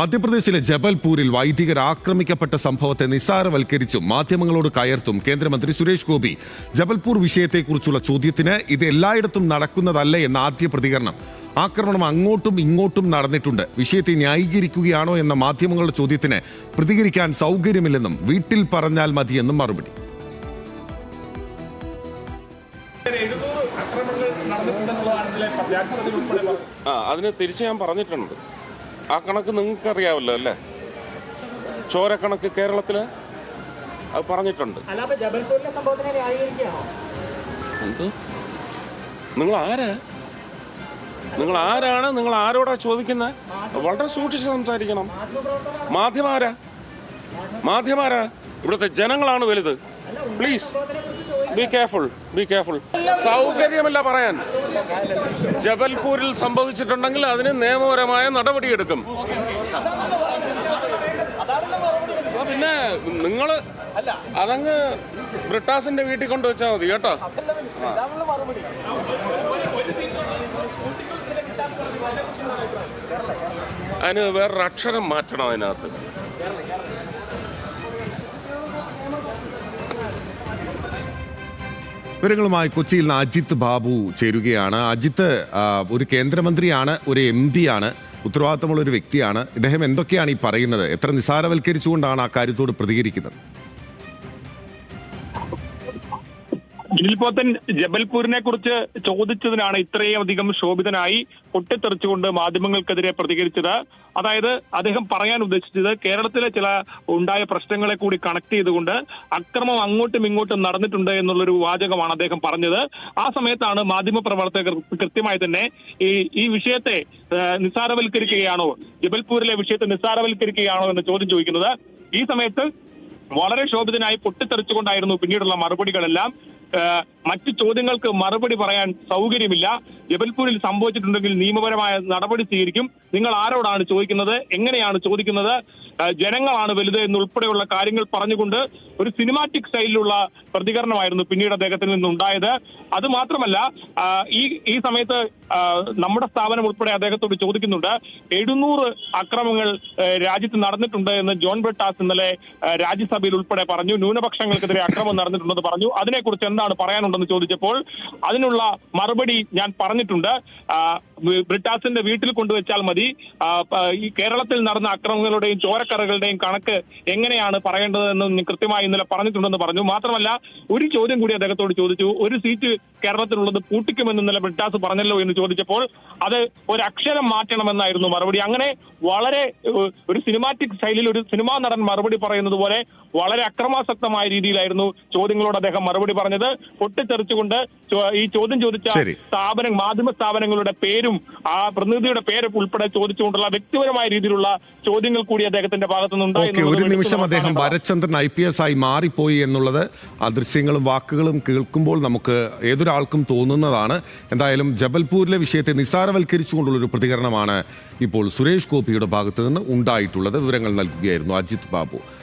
മധ്യപ്രദേശിലെ ജബൽപൂരിൽ വൈദികർ ആക്രമിക്കപ്പെട്ട സംഭവത്തെ നിസ്സാരവൽക്കരിച്ചും മാധ്യമങ്ങളോട് കയർത്തും കേന്ദ്രമന്ത്രി സുരേഷ് ഗോപി. ജബൽപൂർ വിഷയത്തെക്കുറിച്ചുള്ള ചോദ്യത്തിന് ഇത് എല്ലായിടത്തും നടക്കുന്നതല്ല എന്ന ആദ്യ പ്രതികരണം. ആക്രമണം അങ്ങോട്ടും ഇങ്ങോട്ടും നടന്നിട്ടുണ്ട്, വിഷയത്തെ ന്യായീകരിക്കുകയാണോ എന്ന മാധ്യമങ്ങളുടെ ചോദ്യത്തിന് പ്രതികരിക്കാൻ സൗകര്യമില്ലെന്നും വീട്ടിൽ പറഞ്ഞാൽ മതിയെന്നും മറുപടി. അതിന് തിരിച്ച് ഞാൻ പറഞ്ഞിട്ടുണ്ട്. ആ കണക്ക് നിങ്ങൾക്കറിയാവല്ലോ അല്ലേ? ചോരക്കണക്ക് കേരളത്തില് അത് പറഞ്ഞിട്ടുണ്ട്. നിങ്ങൾ ആരാണ്? നിങ്ങൾ ആരോടാ ചോദിക്കുന്നത്? വളരെ സൂക്ഷിച്ച് സംസാരിക്കണം. മാധ്യമാരാ ഇവിടുത്തെ ജനങ്ങളാണ് വലുത്. Please be careful. സൗകര്യമല്ല പറയാൻ. ജബൽപൂരിൽ സംഭവിച്ചിട്ടുണ്ടെങ്കിൽ അതിന് നിയമപരമായ നടപടിയെടുക്കും. പിന്നെ നിങ്ങൾ അതങ്ങ് ബ്രിട്ടാസിന്റെ വീട്ടിൽ കൊണ്ടുവച്ചാൽ മതി കേട്ടോ. അതിന് വേറൊരു അക്ഷരം മാറ്റണം അതിനകത്ത്. വിവരങ്ങളുമായി കൊച്ചിയിൽ നിന്ന് അജിത് ബാബു ചേരുകയാണ്. അജിത്ത്, ഒരു കേന്ദ്രമന്ത്രിയാണ്, ഒരു MP ആണ്, ഉത്തരവാദിത്തമുള്ള ഒരു വ്യക്തിയാണ്. ഇദ്ദേഹം എന്തൊക്കെയാണ് ഈ പറയുന്നത്? എത്ര നിസാരവൽക്കരിച്ചുകൊണ്ടാണ് ആ കാര്യത്തോട് പ്രതികരിക്കുന്നത്? ദിൽപോത്തൻ ജബൽപൂരിനെ കുറിച്ച് ചോദിച്ചതിനാണ് ഇത്രയും അധികം ശോഭിതനായി പൊട്ടിത്തെറിച്ചുകൊണ്ട് മാധ്യമങ്ങൾക്കെതിരെ പ്രതികരിച്ചത്. അതായത് അദ്ദേഹം പറയാൻ ഉദ്ദേശിച്ചത് കേരളത്തിലെ ചില ഉണ്ടായ പ്രശ്നങ്ങളെ കൂടി കണക്ട് ചെയ്തുകൊണ്ട് അക്രമം അങ്ങോട്ടും ഇങ്ങോട്ടും നടന്നിട്ടുണ്ട് എന്നുള്ളൊരു വാചകമാണ് അദ്ദേഹം പറഞ്ഞത്. ആ സമയത്താണ് മാധ്യമപ്രവർത്തകർ കൃത്യമായി തന്നെ ഈ വിഷയത്തെ നിസ്സാരവൽക്കരിക്കുകയാണോ, ജബൽപൂരിലെ വിഷയത്തെ നിസ്സാരവൽക്കരിക്കുകയാണോ എന്ന ചോദ്യം ചോദിക്കുന്നത്. ഈ സമയത്ത് വളരെ ശോഭിതനായി പൊട്ടിത്തെറിച്ചുകൊണ്ടായിരുന്നു പിന്നീടുള്ള മറുപടികളെല്ലാം. മറ്റു ചോദ്യങ്ങൾക്ക് മറുപടി പറയാൻ സൗകര്യമില്ല. ജബൽപൂരിൽ സംഭവിച്ചിട്ടുണ്ടെങ്കിൽ നിയമപരമായ നടപടി സ്വീകരിക്കും. നിങ്ങൾ ആരോടാണ് ചോദിക്കുന്നത്, എങ്ങനെയാണ് ചോദിക്കുന്നത്, ജനങ്ങളാണ് വലുത് എന്നുൾപ്പെടെയുള്ള കാര്യങ്ങൾ പറഞ്ഞുകൊണ്ട് ഒരു സിനിമാറ്റിക് സ്റ്റൈലിലുള്ള പ്രതികരണമായിരുന്നു പിന്നീട് അദ്ദേഹത്തിൽ നിന്നുണ്ടായത്. അത് മാത്രമല്ല, ഈ സമയത്ത് നമ്മുടെ സ്ഥാപനം ഉൾപ്പെടെ അദ്ദേഹത്തോട് ചോദിക്കുന്നുണ്ട്. 700 അക്രമങ്ങൾ രാജ്യത്ത് നടന്നിട്ടുണ്ട് എന്ന് ജോൺ ബ്രിട്ടാസ് ഇന്നലെ രാജ്യസഭയിൽ ഉൾപ്പെടെ പറഞ്ഞു. ന്യൂനപക്ഷങ്ങൾക്കെതിരെ അക്രമം നടന്നിട്ടുണ്ടെന്ന് പറഞ്ഞു. അതിനെക്കുറിച്ച് എന്താണ് പറയാനുണ്ടെന്ന് ചോദിച്ചപ്പോൾ അതിനുള്ള മറുപടി ഞാൻ പറഞ്ഞിട്ടുണ്ട്. ബ്രിട്ടാസിന്റെ വീട്ടിൽ കൊണ്ടുവച്ചാൽ മതി. ഈ കേരളത്തിൽ നടന്ന അക്രമങ്ങളുടെയും ചോരക്കറകളുടെയും കണക്ക് എങ്ങനെയാണ് പറയേണ്ടതെന്ന് കൃത്യമായി ഇന്നലെ പറഞ്ഞിട്ടുണ്ടെന്ന് പറഞ്ഞു. മാത്രമല്ല, ഒരു ചോദ്യം കൂടി അദ്ദേഹത്തോട് ചോദിച്ചു. ഒരു സീറ്റ് കേരളത്തിലുള്ളത് പൂട്ടിക്കുമെന്ന് ഇന്നലെ ബ്രിട്ടാസ് പറഞ്ഞല്ലോ എന്ന് ചോദിച്ചപ്പോൾ അത് ഒരു അക്ഷരം മാറ്റണമെന്നായിരുന്നു മറുപടി. അങ്ങനെ വളരെ ഒരു സിനിമാറ്റിക് സ്റ്റൈലിൽ ഒരു സിനിമാ നടൻ മറുപടി പറയുന്നത് പോലെ വളരെ അക്രമാസക്തമായ രീതിയിലായിരുന്നു ചോദ്യങ്ങളോട് അദ്ദേഹം മറുപടി പറഞ്ഞത്. പൊട്ടിത്തെറിച്ചുകൊണ്ട് ഈ ചോദ്യം ചോദിച്ച മാധ്യമ സ്ഥാപനങ്ങളുടെ പേരും ആ പ്രതിനിധിയുടെ പേര് ഉൾപ്പെടെ ചോദിച്ചുകൊണ്ടുള്ള വ്യക്തിപരമായ രീതിയിലുള്ള ചോദ്യങ്ങൾ കൂടി അദ്ദേഹത്തിന്റെ ഭാഗത്തുനിന്നുണ്ടായി. ഒരു നിമിഷം അദ്ദേഹം ഭരത്ചന്ദ്രൻ IPS ആയി മാറിപ്പോയി എന്നുള്ളത് ആ ദൃശ്യങ്ങളും വാക്കുകളും കേൾക്കുമ്പോൾ നമുക്ക് ഏതൊരാൾക്കും തോന്നുന്നതാണ്. എന്തായാലും ജബൽപൂരിലെ വിഷയത്തെ നിസ്സാരവൽക്കരിച്ചുകൊണ്ടുള്ള ഒരു പ്രതികരണമാണ് ഇപ്പോൾ സുരേഷ് ഗോപിയുടെ ഭാഗത്ത് നിന്ന് ഉണ്ടായിട്ടുള്ളത്. വിവരങ്ങൾ നൽകുകയായിരുന്നു അജിത് ബാബു.